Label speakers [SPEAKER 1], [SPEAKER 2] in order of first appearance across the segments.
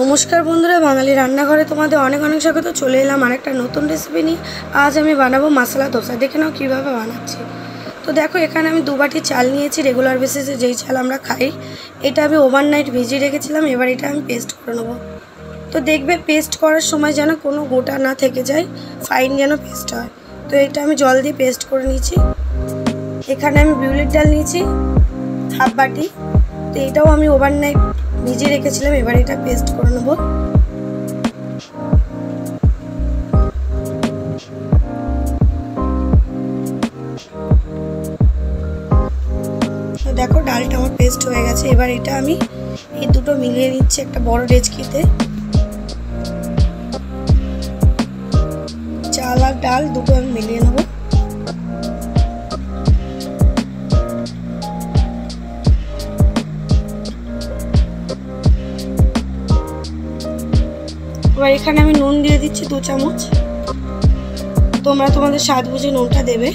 [SPEAKER 1] নমস্কার বন্ধুরা, বাঙালি রান্নাঘরে তোমাদের অনেক অনেক স্বাগত। চলে এলাম আরেকটা নতুন রেসিপি নিয়ে। আজ আমি বানাবো মশলা ধোসা। দেখে নাও কীভাবে বানাচ্ছি। তো দেখো, এখানে আমি 2 বাটি চাল নিয়েছি, রেগুলার বেসিসে যেই চাল আমরা খাই। এটা আমি ওভারনাইট ভিজিয়ে রেখেছিলাম। এবার এটা আমি পেস্ট করে নেবো। তো দেখবে পেস্ট করার সময় যেন কোনো গোটা না থেকে যায়, ফাইন যেন পেস্ট হয়। তো এটা আমি জল দিয়ে পেস্ট করে নিয়েছি। এখানে আমি বিউলির ডাল নিয়েছি হাফ বাটি। তো এটাও আমি ওভারনাইট ভিজিয়ে রেখেছিলাম। এবার এটা পেস্ট করে নেব। তো দেখো, ডালটা আমার পেস্ট হয়ে গেছে। এবার এটা আমি এই দুটো মিলিয়ে নিচ্ছি একটা বড় ডেচকিতে। চাল আর ডাল দুটো আমি মিলিয়ে নেব। এবার এখানে আমি নুন দিয়ে দিচ্ছি 2 চামচ। তোমরা তোমাদের স্বাদ বুঝে নুনটা দেবে।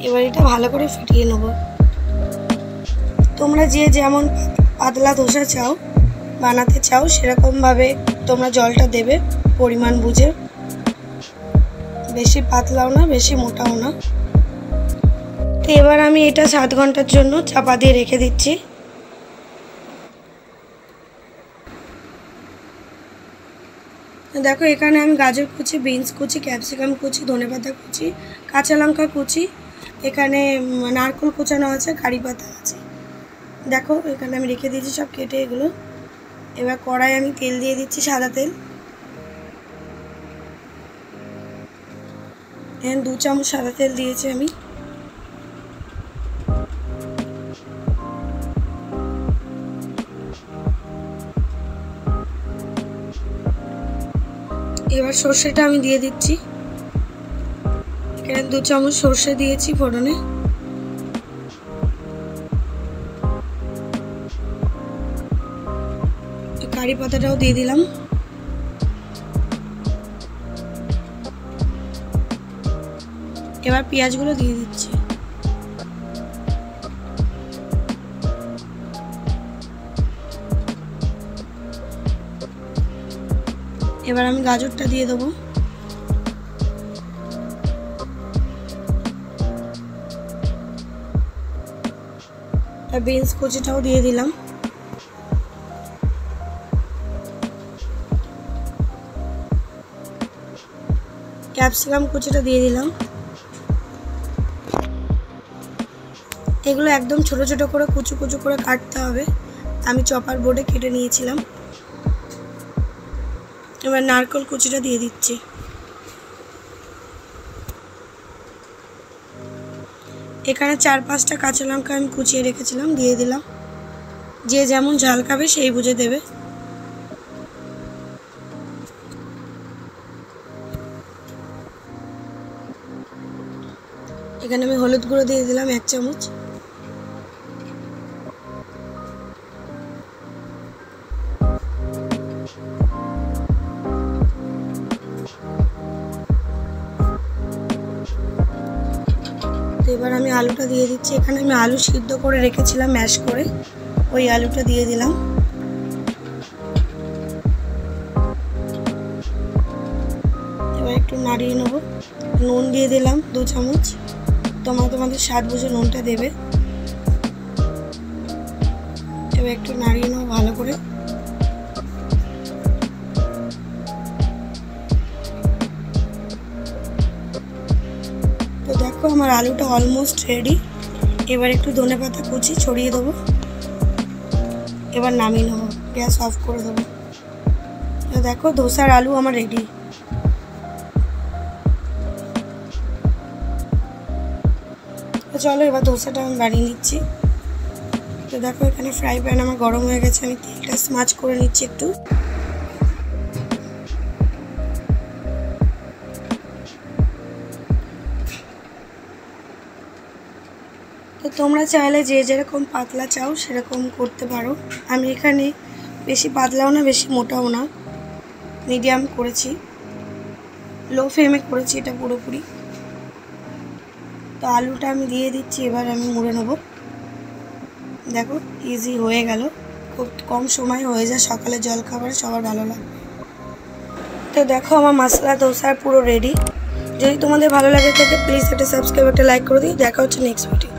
[SPEAKER 1] এবার এটা ভালো করে ফুটিয়ে নেব। তোমরা যে যেমন পাতলা ধোসা চাও বানাতে চাও সেরকমভাবে তোমরা জলটা দেবে পরিমাণ বুঝে। বেশি পাতলাও না, বেশি মোটাও না। তো এবার আমি এটা 7 ঘন্টার জন্য চাপা দিয়ে রেখে দিচ্ছি। দেখো, এখানে আমি গাজর কুচি, বিনস কুচি, ক্যাপসিকাম কুচি, ধনেপাতা কুচি, কাঁচা লঙ্কা কুচি, এখানে নারকেল কুচানো আছে, কারি পাতা আছে। দেখো, এখানে আমি রেখে দিয়েছি সব কেটে এগুলো। এবার কড়াই আমি তেল দিয়ে দিচ্ছি, সাদা তেল। এখানে 2 চামচ সাদা তেল দিয়েছি আমি। এবার সর্ষেটা আমি দিয়ে দিচ্ছি। এখানে 2 চামচ সর্ষে দিয়েছি ফোড়নে। কারি পাতাটাও দিয়ে দিলাম। এবার পেঁয়াজগুলো দিয়ে দিচ্ছি। এবার আমি গাজরটা দিয়ে দেবো। আর বিনস কুচিটাও দিয়ে দিলাম। ক্যাপসিকাম কুচিটা দিয়ে দিলাম। এগুলো একদম ছোট ছোট করে কুচু কুচু করে কাটতে হবে। আমি চপার বোর্ডে কেটে নিয়েছিলাম। এবার নারকেল কুচিটা দিয়ে দিচ্ছি। এখানে 4-5টা কাঁচা লঙ্কা আমি কুচিয়ে রেখেছিলাম, দিয়ে দিলাম। যে যেমন ঝাল খাবে সেই বুঝে দেবে। এখানে আমি হলুদ গুঁড়ো দিয়ে দিলাম 1 চামচ। এবার আমি আলুটা দিয়ে দিচ্ছি। এখানে আমি আলু সিদ্ধ করে রেখেছিলাম ম্যাশ করে, ওই আলুটা দিয়ে দিলাম। এবার একটু নাড়িয়ে নেব। নুন দিয়ে দিলাম 2 চামচ। তোমরা তোমাদের স্বাদ বুঝে নুনটা দেবে। এবার একটু নাড়িয়ে নেব ভালো করে। তো দেখো, আমার আলুটা অলমোস্ট রেডি। এবার একটু ধনেপাতা কুচি ছড়িয়ে দেবো। এবার নামিয়ে নেবো, গ্যাস অফ করে দেবো। তো দেখো, ধোসার আলু আমার রেডি। তো চলো, এবার ধোসাটা আমি বানিয়ে নিচ্ছি। তো দেখো, এখানে ফ্রাই প্যান আমার গরম হয়ে গেছে। আমি তেলটা স্মাচ করে নিচ্ছি একটু। তো তোমরা চাইলে যে যেরকম পাতলা চাও সেরকম করতে পারো। আমি এখানে বেশি পাতলাও না, বেশি মোটাও না, মিডিয়াম করেছি। লো ফ্লেমে করেছি এটা পুরোপুরি। তো আলুটা আমি দিয়ে দিচ্ছি। এবার আমি মুড়ে নেব। দেখো ইজি হয়ে গেল, খুব কম সময় হয়ে যায়, সকালে জলখাবারে সবার ভালো লাগে। তো দেখো আমার মশলা ধোসা পুরো রেডি। যদি তোমাদের ভালো লাগে থাকে প্লিজ একটা সাবস্ক্রাইব, একটা লাইক করে দিও। দেখা হচ্ছে নেক্সট ভিডিও।